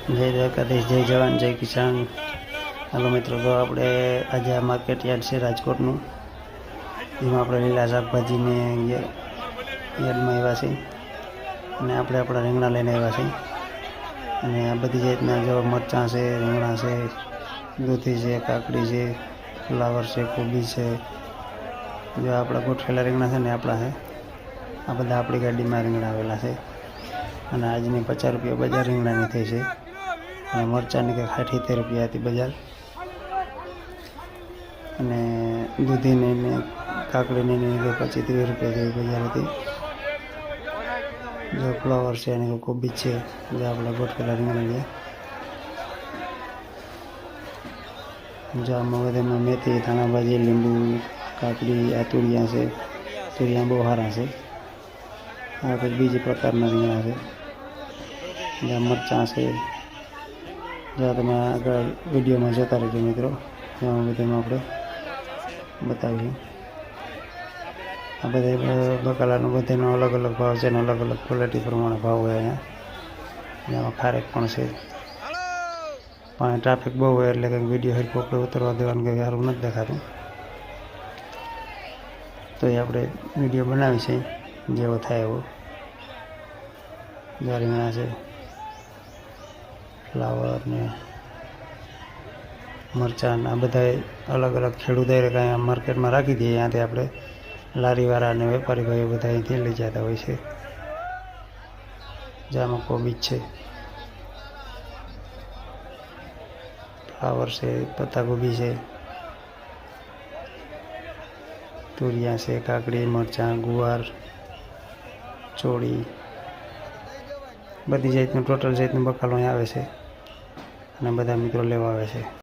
જય દ્વારકાધીશ, જય જવાન, જય કિસાન. હાલો મિત્રો, તો આપણે આજે આ માર્કેટ યાર્ડ છે રાજકોટનું, જેમાં આપણે લીલા શાકભાજીને યાર્ડમાં આવ્યા છે અને આપણે આપણા રીંગણા લઈને આવ્યા છે. અને આ બધી જાતના જો મરચાં છે, રીંગણા છે, દૂધી છે, કાકડી છે, ફ્લાવર છે, કોબી છે. જો આપણા ગોઠવેલા રીંગણા છે ને આપણા છે, આ બધા આપણી ગાડીમાં રીંગણા આવેલા છે. અને આજની 50 રૂપિયા બજાર રીંગણાની થઈ છે અને મરચાંની કંઈક 70 રૂપિયા હતી બજાર. અને દૂધીની ને કાકડીની ને 25-30 રૂપિયા જેવી બજાર હતી. જો ફ્લાવર છે અને કોબી છે, જે આપણા ગોઠવેલા રીંગણા છે. જો આમાં બધામાં મેથી, ધાણાભાજી, લીંબુ, કાકડી, આ તુરિયા છે. તુરિયા બહુ સારા છે. આ કંઈક બીજી પ્રકારના રીંગણા છે. જ્યાં મરચાં છે, જ્યાં તમે આગળ વિડીયોમાં જતા રહેજો મિત્રો, ત્યાં બધામાં આપણે બતાવીએ. આ બધા બકાલાનો બધાનો અલગ અલગ ભાવ છે અને અલગ અલગ ક્વોલિટી પ્રમાણે ભાવ હોય અહીંયા. જેમાં ખારેક પણ છે. પણ ટ્રાફિક બહુ હોય એટલે કંઈક વિડીયો હેરખો આપણે ઉતરવા દેવાનું કંઈ સારું નથી દેખાતું. તો એ આપણે વિડીયો બનાવી છે જેવો થાય એવો. જ્યાં રીંગણા છે, ફ્લાવર ને મરચાં, આ બધા અલગ અલગ ખેડૂતોએ કાંઈ માર્કેટમાં રાખી દઈએ, ત્યાંથી આપણે લારીવાળા અને વેપારી ભાઈઓ બધા અહીંથી લઈ જતા હોય છે. જેમાં કોબીજ છે, ફ્લાવર છે, પત્તાગોબી છે, તુરિયા છે, કાકડી, મરચાં, ગુવાર, ચોળી, બધી જાતનું ટોટલ જાતનું બકાલો અહીં આવે છે અને બધા મિત્રો લેવા આવે છે.